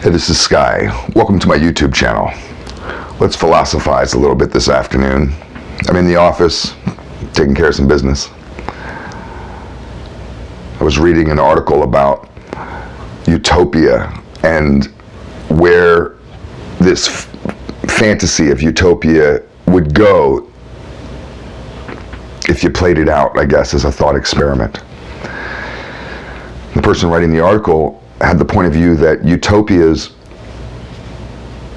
Hey, this is Sky. Welcome to my YouTube channel. Let's philosophize a little bit this afternoon. I'm in the office, taking care of some business. I was reading an article about utopia and where this fantasy of utopia would go if you played it out, I guess, as a thought experiment. The person writing the article had the point of view that utopias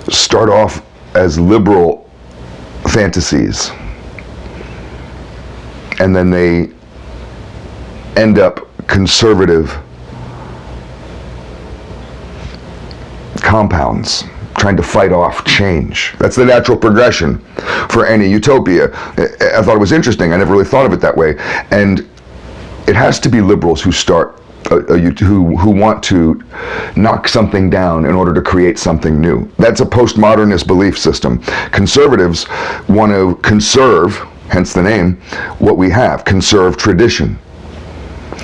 start off as liberal fantasies, and then they end up conservative compounds trying to fight off change. That's the natural progression for any utopia. I thought it was interesting. I never really thought of it that way. And it has to be liberals who start who want to knock something down in order to create something new. That's a postmodernist belief system. Conservatives want to conserve, hence the name, what we have, conserve tradition.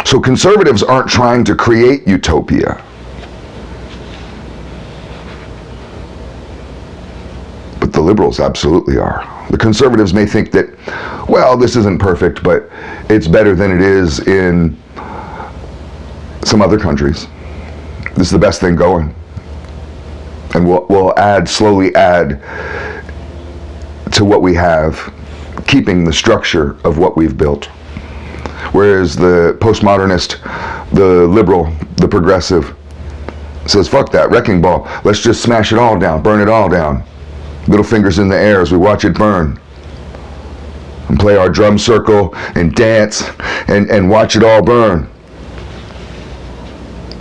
So conservatives aren't trying to create utopia. But the liberals absolutely are. The conservatives may think that, well, this isn't perfect, but it's better than it is in some other countries. This is the best thing going. And we'll slowly add to what we have, keeping the structure of what we've built. Whereas the postmodernist, the liberal, the progressive says, fuck that, wrecking ball. Let's just smash it all down, burn it all down. Little fingers in the air as we watch it burn. And play our drum circle and dance and watch it all burn.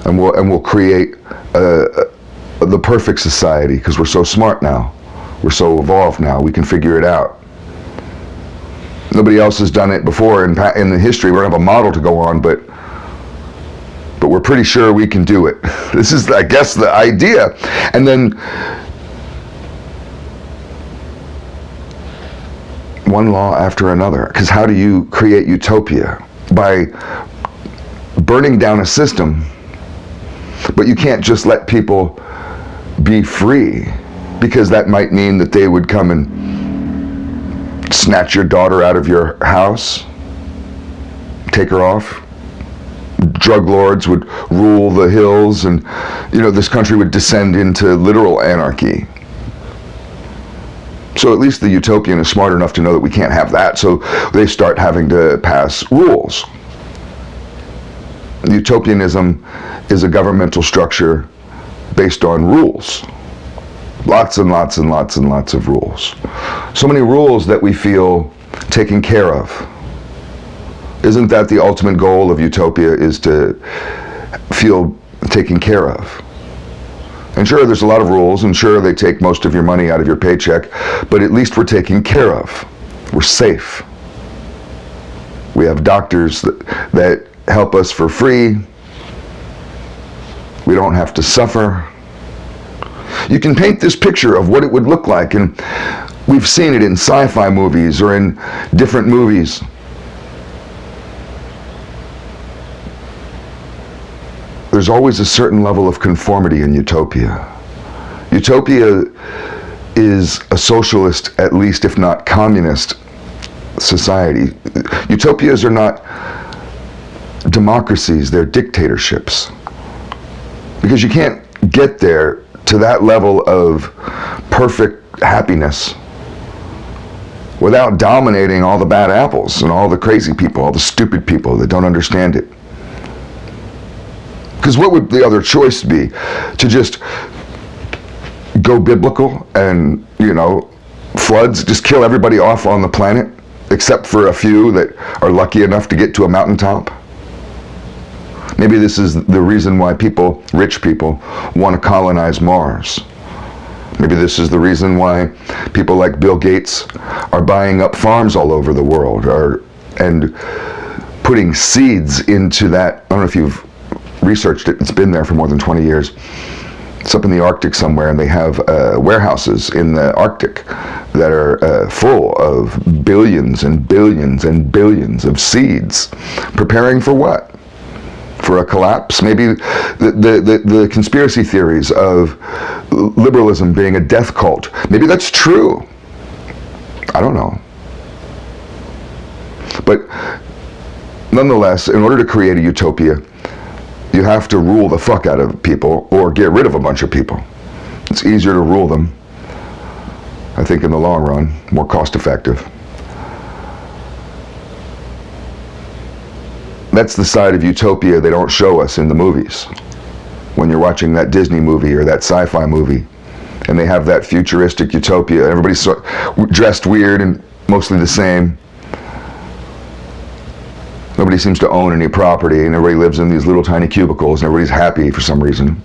And we'll create the perfect society because we're so smart now. We're so evolved now. We can figure it out. Nobody else has done it before in the history. We don't have a model to go on, but we're pretty sure we can do it. This is, I guess, the idea. And then one law after another. Because how do you create utopia? By burning down a system. But you can't just let people be free, because that might mean that they would come and snatch your daughter out of your house, take her off. Drug lords would rule the hills, and this country would descend into literal anarchy. So at least the utopian is smart enough to know that we can't have that, so they start having to pass rules. Utopianism is a governmental structure based on rules. Lots and lots and lots and lots of rules. So many rules that we feel taken care of. Isn't that the ultimate goal of utopia, is to feel taken care of? And sure, there's a lot of rules, and sure, they take most of your money out of your paycheck, but at least we're taken care of. We're safe. We have doctors that help us for free. We don't have to suffer. You can paint this picture of what it would look like, and we've seen it in sci-fi movies or in different movies. There's always a certain level of conformity in utopia. Utopia is a socialist, at least if not communist, society. Utopias are not democracies, they're dictatorships. Because you can't get there to that level of perfect happiness without dominating all the bad apples and all the crazy people, all the stupid people that don't understand it. Because what would the other choice be? To just go biblical and, floods, just kill everybody off on the planet, except for a few that are lucky enough to get to a mountaintop? Maybe this is the reason why rich people, want to colonize Mars. Maybe this is the reason why people like Bill Gates are buying up farms all over the world and putting seeds into that. I don't know if you've researched it. It's been there for more than 20 years. It's up in the Arctic somewhere, and they have warehouses in the Arctic that are full of billions and billions and billions of seeds. Preparing for what? for a collapse? Maybe the conspiracy theories of liberalism being a death cult, maybe that's true. I don't know. But nonetheless, in order to create a utopia, you have to rule the fuck out of people or get rid of a bunch of people. It's easier to rule them, I think, in the long run, more cost effective. That's the side of utopia they don't show us in the movies. When you're watching that Disney movie or that sci-fi movie, and they have that futuristic utopia, everybody's dressed weird and mostly the same. Nobody seems to own any property, and everybody lives in these little tiny cubicles, and everybody's happy for some reason.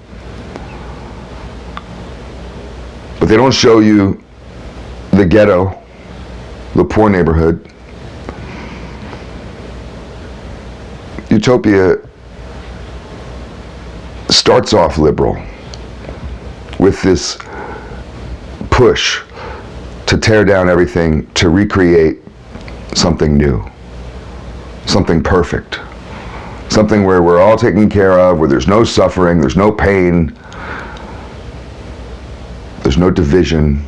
But they don't show you the ghetto, the poor neighborhood. Utopia starts off liberal with this push to tear down everything, to recreate something new, something perfect, something where we're all taken care of, where there's no suffering, there's no pain, there's no division.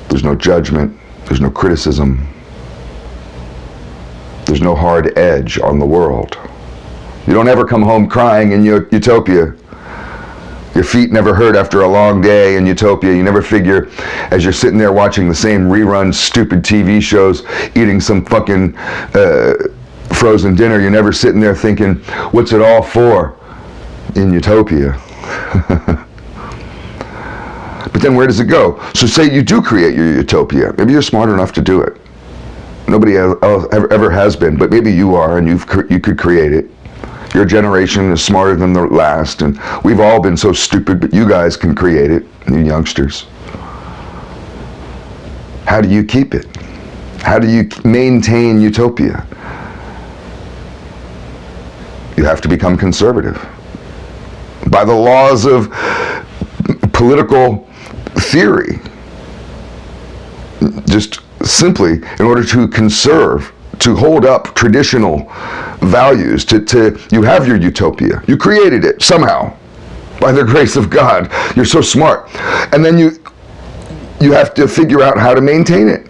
There's no judgment, there's no criticism, there's no hard edge on the world. You don't ever come home crying in utopia. Your feet never hurt after a long day in utopia. You never figure, as you're sitting there watching the same rerun stupid TV shows, eating some fucking frozen dinner, you're never sitting there thinking, what's it all for in utopia? But then where does it go? So say you do create your utopia. Maybe you're smart enough to do it. Nobody else ever has been, but maybe you are, and you could create it. Your generation is smarter than the last, and we've all been so stupid, but you guys can create it, you youngsters. How do you keep it? How do you maintain utopia? You have to become conservative. By the laws of political theory, just simply in order to conserve, to hold up traditional values, you have your utopia. You created it somehow, by the grace of God. You're so smart. And then you have to figure out how to maintain it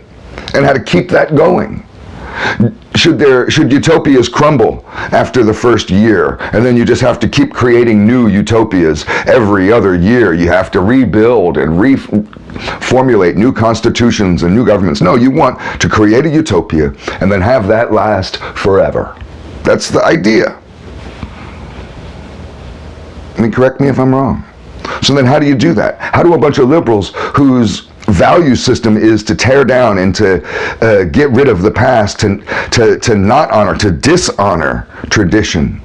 and how to keep that going. Should utopias crumble after the first year, and then you just have to keep creating new utopias every other year? You have to rebuild and reformulate new constitutions and new governments. No, you want to create a utopia and then have that last forever. That's the idea. I mean, correct me if I'm wrong. So then how do you do that? How do a bunch of liberals whose value system is to tear down and to get rid of the past, to not honor, to dishonor tradition?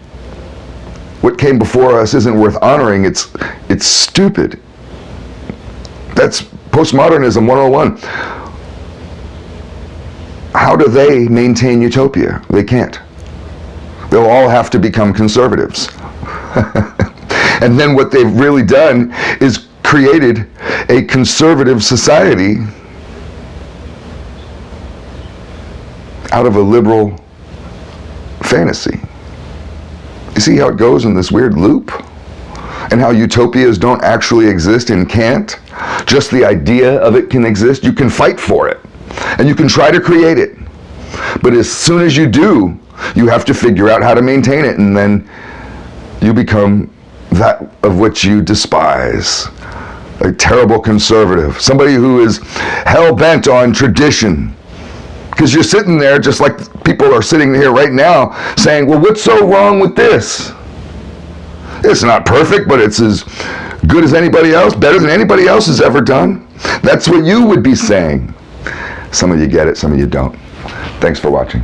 What came before us isn't worth honoring. It's stupid. That's postmodernism 101. How do they maintain utopia? They can't. They'll all have to become conservatives. And then what they've really done is created a conservative society out of a liberal fantasy. You see how it goes in this weird loop? And how utopias don't actually exist and can't? Just the idea of it can exist. You can fight for it, and you can try to create it. But as soon as you do, you have to figure out how to maintain it, and then you become that of which you despise. A terrible conservative, somebody who is hell-bent on tradition. Because you're sitting there just like people are sitting here right now saying, well, what's so wrong with this? It's not perfect, but it's as good as anybody else, better than anybody else has ever done. That's what you would be saying. Some of you get it, some of you don't. Thanks for watching.